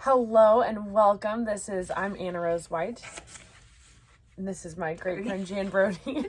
Hello and welcome. I'm Anna Rose White. And this is my great friend Jan Brody.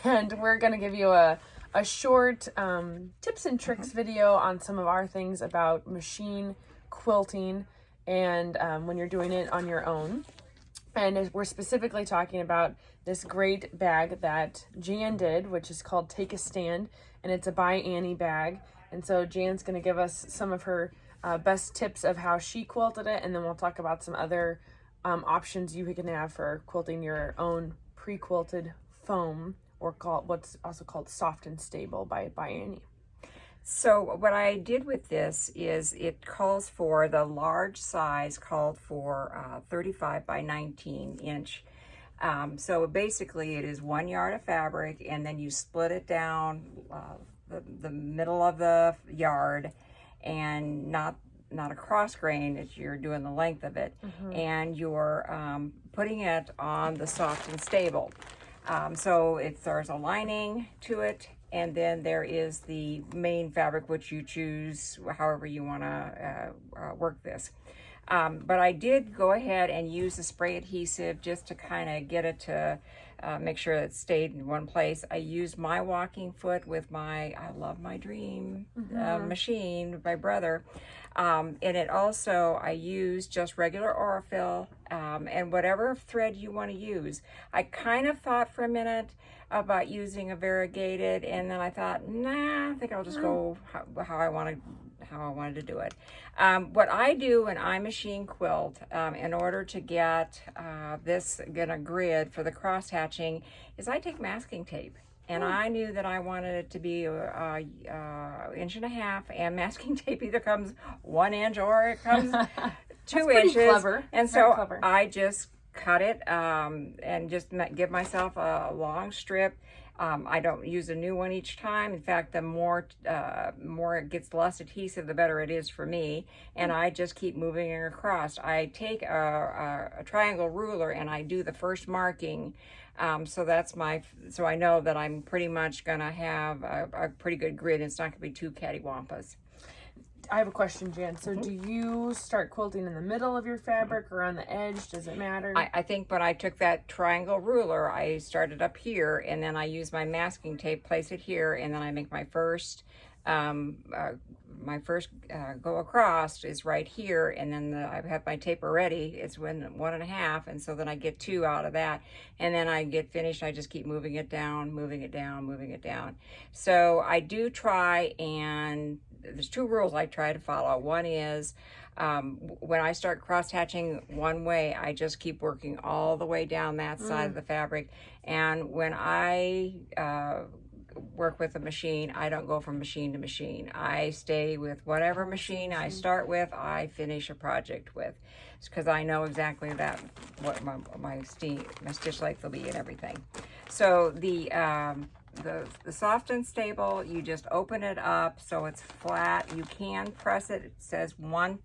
And we're going to give you a short tips and tricks video on some of our things about machine quilting and when you're doing it on your own. And we're specifically talking about this great bag that Jan did, which is called Take a Stand, and it's a by Annie bag. And so Jan's going to give us some of her best tips of how she quilted it, and then we'll talk about some other options you can have for quilting your own pre-quilted foam, or what's also called Soft and Stable by Annie. So what I did with this is it calls for the large size, called for 35 by 19 inch. So basically it is 1 yard of fabric, and then you split it down the middle of the yard, and not a cross grain, as you're doing the length of it, and you're putting it on the Soft and Stable. So there's a lining to it, and then there is the main fabric, which you choose however you want to work this. But I did go ahead and use the spray adhesive just to kind of get it to make sure it stayed in one place. I used my walking foot with my I Love My Dream machine with my brother. And it also, I used just regular Aurifil and whatever thread you want to use. I kind of thought for a minute about using a variegated, and then I thought, nah, I think I'll just go how I wanted to do it. What I do when I machine quilt, in order to get this in a grid for the cross hatching, is I take masking tape. And I knew that I wanted it to be an inch and a half, and masking tape either comes 1 inch or it comes 2 inches. Clever. And so I just cut it and just give myself a long strip. I don't use a new one each time. In fact, the more it gets less adhesive, the better it is for me. And I just keep moving it across. I take a triangle ruler and I do the first marking. So I know that I'm pretty much gonna have a pretty good grid. It's not gonna be too cattywampus. I have a question, Jan. So do you start quilting in the middle of your fabric or on the edge? Does it matter? I think when I took that triangle ruler, I started up here, and then I use my masking tape, place it here, and then I make my first go across is right here, and then I have my taper ready. It's 1.5, and so then I get 2 out of that, and then I get finished. I just keep moving it down, moving it down, moving it down. So I do try, and there's 2 rules I try to follow. One is when I start cross hatching one way, I just keep working all the way down that side of the fabric, and when I work with a machine, I don't go from machine to machine. I stay with whatever machine I start with, I finish a project with. It's because I know exactly what my stitch length will be and everything. So the Soft and Stable, you just open it up so it's flat. You can press it. It says one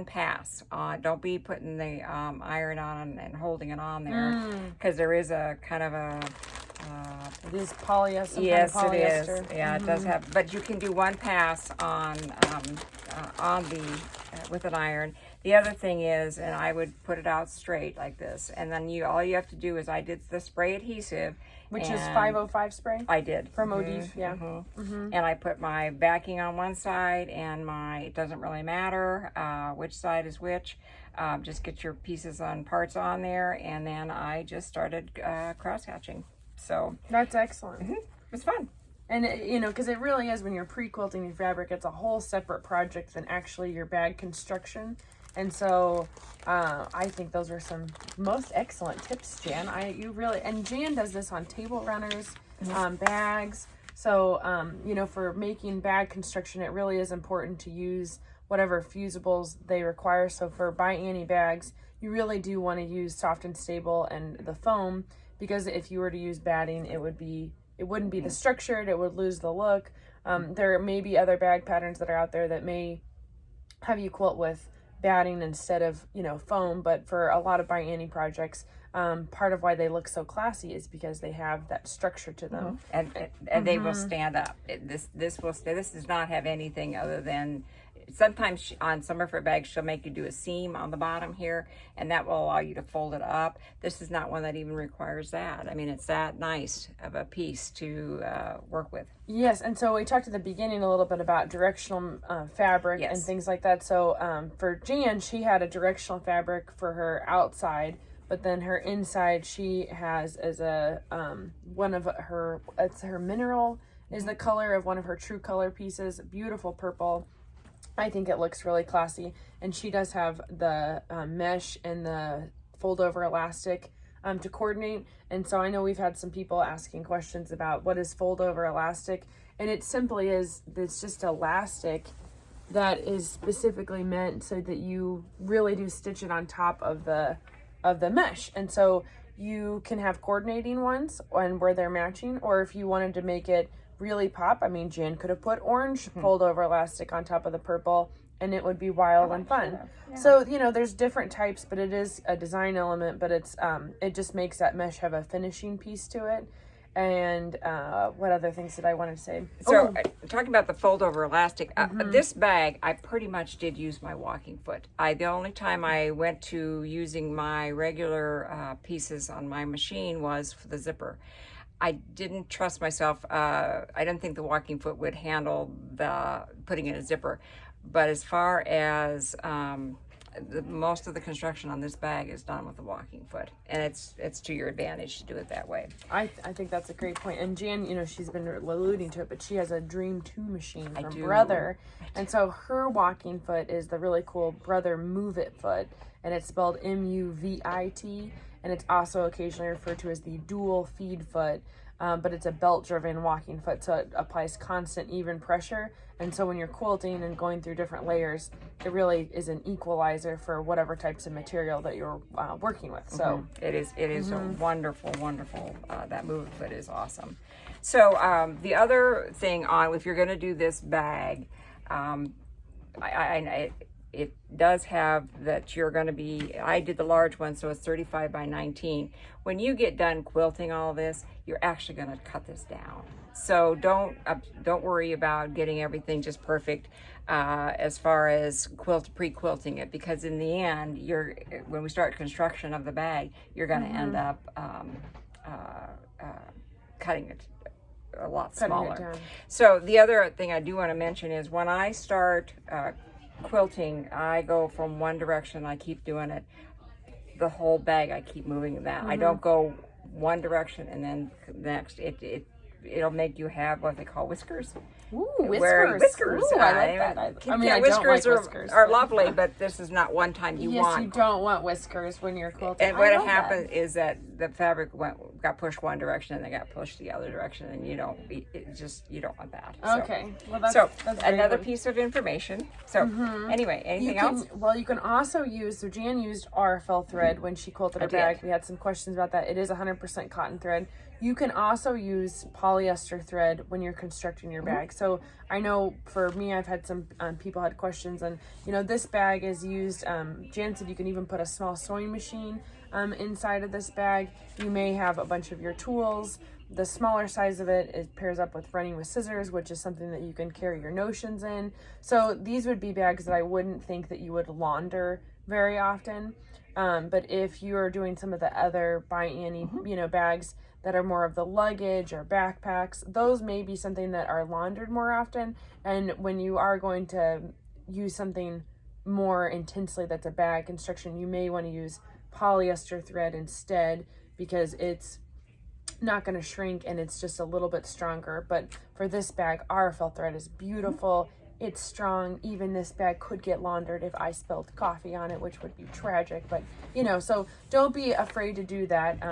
pass. Don't be putting the iron on and holding it on there, because there is a kind of a it is polyester. Yes, kind of polyester. it is. Yeah, it does have, but you can do one pass on with an iron. The other thing is, and I would put it out straight like this, and then all you have to do is, I did the spray adhesive, which is 505 spray. I did from Adhesive, yeah. And I put my backing on one side, and it doesn't really matter which side is which. Just get your pieces on parts on there, and then I just started cross hatching. So that's excellent. It was fun. And because it really is, when you're pre-quilting your fabric, it's a whole separate project than actually your bag construction. And so I think those are some most excellent tips, Jan. And Jan does this on table runners, bags. So for making bag construction, it really is important to use whatever fusibles they require. So for by Annie bags, you really do want to use Soft and Stable and the foam, because if you were to use batting, it wouldn't be the structured, it would lose the look. There may be other bag patterns that are out there that may have you quilt with batting instead of foam, but for a lot of by Annie projects, part of why they look so classy is because they have that structure to them. And they will stand up. This will stay. This does not have anything other than sometimes on some of her bags, she'll make you do a seam on the bottom here, and that will allow you to fold it up. This is not one that even requires that. I mean, it's that nice of a piece to work with. Yes, and so we talked at the beginning a little bit about directional fabric and things like that. So for Jan, she had a directional fabric for her outside, but then her inside she has as a one of her, it's her mineral is the color of one of her true color pieces. Beautiful purple. I think it looks really classy. And she does have the mesh and the fold over elastic to coordinate. And so I know we've had some people asking questions about what is fold over elastic. And it simply is, it's just elastic that is specifically meant so that you really do stitch it on top of the mesh. And so you can have coordinating ones and where they're matching, or if you wanted to make it really pop, I mean, Jan could have put orange fold over elastic on top of the purple and it would be wild and fun. Yeah. So, you know, there's different types, but it is a design element, but it's it just makes that mesh have a finishing piece to it. And what other things did I want to say? So talking about the fold over elastic, this bag, I pretty much did use my walking foot. The only time I went to using my regular pieces on my machine was for the zipper. I didn't trust myself. I didn't think the walking foot would handle the putting in a zipper. But as far as most of the construction on this bag is done with the walking foot, and it's to your advantage to do it that way. I think that's a great point. And Jan, you know, she's been alluding to it, but she has a Dream 2 machine from Brother, and so her walking foot is the really cool Brother Move It foot, and it's spelled MUVIT, and it's also occasionally referred to as the dual feed foot. But it's a belt-driven walking foot, so it applies constant, even pressure. And so when you're quilting and going through different layers, it really is an equalizer for whatever types of material that you're working with. So it is a wonderful, wonderful. That move foot is awesome. So the other thing if you're going to do this bag, it does have that you're going to be, I did the large one, so it's 35 by 19. When you get done quilting all this, you're actually going to cut this down. So don't worry about getting everything just perfect as far as pre-quilting it, because in the end, when we start construction of the bag, you're going to end up cutting it a lot smaller. So the other thing I do want to mention is when I start quilting, I go from one direction, I keep doing it. The whole bag, I keep moving that. I don't go one direction and then next. It'll make you have what they call whiskers. Ooh, whiskers. Ooh, I like that. I mean, I whiskers, don't like whiskers are lovely, but this is not one time you want. Yes, you don't want whiskers when you're quilting. And what happened is that the fabric got pushed one direction and then got pushed the other direction, and you don't want that. Okay. Well, that's another piece of information. So anyway, anything else? Well, you can also use, so Jan used RFL thread when she quilted her bag. We had some questions about that. It is 100% cotton thread. You can also use polyester thread when you're constructing your bag. So I know for me, I've had some people had questions, and you know, this bag is used. Jan said you can even put a small sewing machine inside of this bag. You may have a bunch of your tools. The smaller size of it pairs up with running with scissors, which is something that you can carry your notions in. So these would be bags that I wouldn't think that you would launder very often. But if you are doing some of the other By Annie, bags that are more of the luggage or backpacks, those may be something that are laundered more often. And when you are going to use something more intensely that's a bag construction, you may want to use polyester thread instead, because it's not going to shrink and it's just a little bit stronger. But for this bag, RFL thread is beautiful. It's strong. Even this bag could get laundered if I spilled coffee on it, which would be tragic. But so don't be afraid to do that.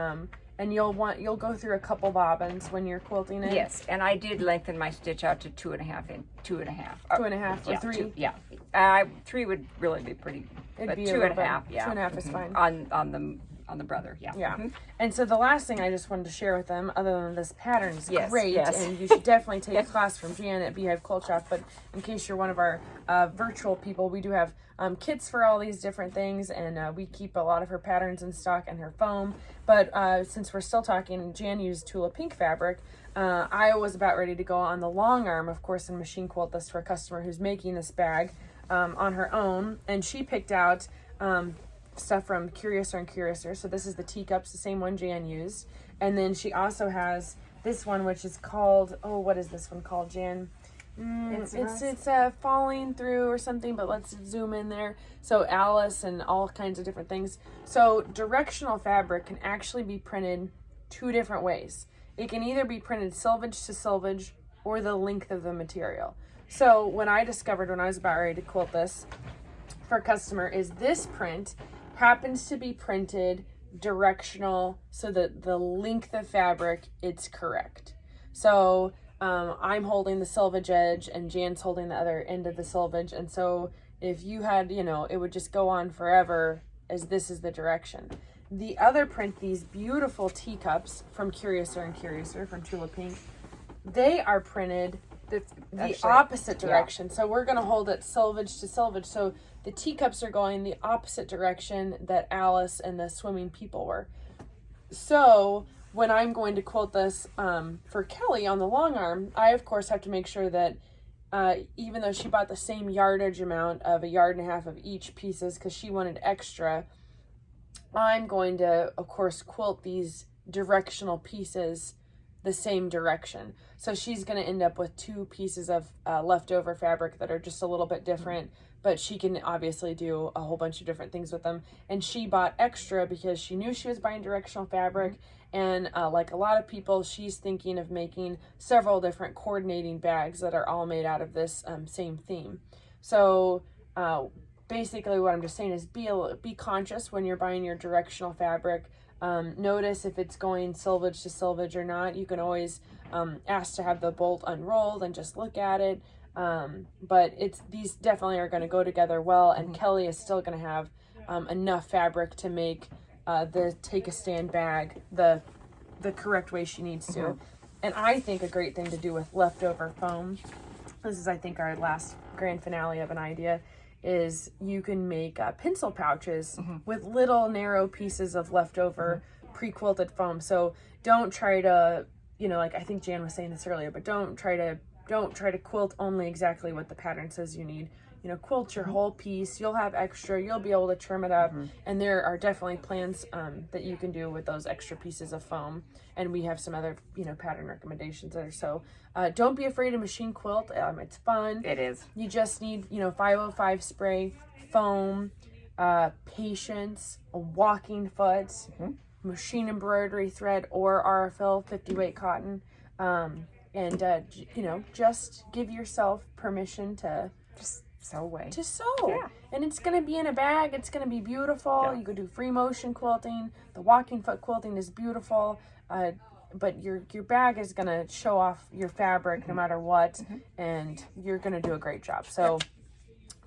And you'll go through a couple bobbins when you're quilting it. Yes, and I did lengthen my stitch out to 2.5 2.5 or 3. Yeah, 3 would really be pretty. It'd be 2.5. Yeah, 2.5 is fine. On the Brother, yeah. Yeah. And so the last thing I just wanted to share with them, other than this pattern is great, yes. and you should definitely take a class from Jan at Beehive Quilt Shop, but in case you're one of our virtual people, we do have kits for all these different things, and we keep a lot of her patterns in stock and her foam. But since we're still talking, Jan used Tula Pink fabric. I was about ready to go on the long arm, of course, and machine quilt this for a customer who's making this bag. on her own, and she picked out stuff from Curiouser and Curiouser. So this is the teacups, the same one Jan used. And then she also has this one, which is called, oh, what is this one called, Jan? It's falling through or something, but let's zoom in there. So Alice and all kinds of different things. So directional fabric can actually be printed 2 different ways. It can either be printed selvage to selvage or the length of the material. So when I discovered when I was about ready to quilt this for a customer is this print happens to be printed directional so that the length of fabric, it's correct. So I'm holding the selvage edge and Jan's holding the other end of the selvage. And so if you had, it would just go on forever as this is the direction. The other print, these beautiful teacups from Curiouser and Curiouser from Tulip Pink, they are printed the opposite direction. Yeah. So we're going to hold it selvage to selvage. So the teacups are going the opposite direction that Alice and the swimming people were. So when I'm going to quilt this for Kelly on the long arm, I of course have to make sure that even though she bought the same yardage amount of 1.5 yards of each pieces because she wanted extra, I'm going to of course quilt these directional pieces the same direction. So she's going to end up with 2 pieces of leftover fabric that are just a little bit different, but she can obviously do a whole bunch of different things with them. And she bought extra because she knew she was buying directional fabric. And like a lot of people, she's thinking of making several different coordinating bags that are all made out of this same theme. So basically what I'm just saying is be conscious when you're buying your directional fabric. Notice if it's going selvage to selvage or not. You can always ask to have the bolt unrolled and just look at it. But these definitely are going to go together well, and Kelly is still going to have enough fabric to make the take a stand bag the correct way she needs to. And I think a great thing to do with leftover foam, this is I think our last grand finale of an idea, is you can make pencil pouches with little narrow pieces of leftover pre-quilted foam. So don't try to, like I think Jan was saying this earlier, but don't try to quilt only exactly what the pattern says you need. Quilt your whole piece. You'll have extra. You'll be able to trim it up. And there are definitely plans that you can do with those extra pieces of foam. And we have some other, pattern recommendations there. So don't be afraid to machine quilt. It's fun. It is. You just need, 505 spray, foam, patience, a walking foot, machine embroidery thread or RFL 50 weight cotton. And just give yourself permission to just sew away. To sew. Yeah. And it's going to be in a bag. It's going to be beautiful. Yeah. You could do free motion quilting. The walking foot quilting is beautiful. But your bag is going to show off your fabric no matter what. And you're going to do a great job. So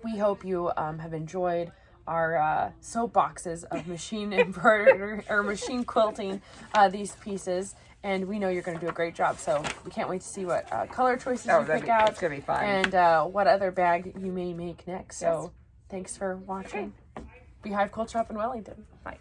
we hope you have enjoyed our soapboxes of machine embroidery or machine quilting these pieces. And we know you're going to do a great job. So we can't wait to see what color choices you pick out. It's going to be fun. And what other bag you may make next. Yes. So thanks for watching. Beehive Quilt Shop in Wellington. Bye.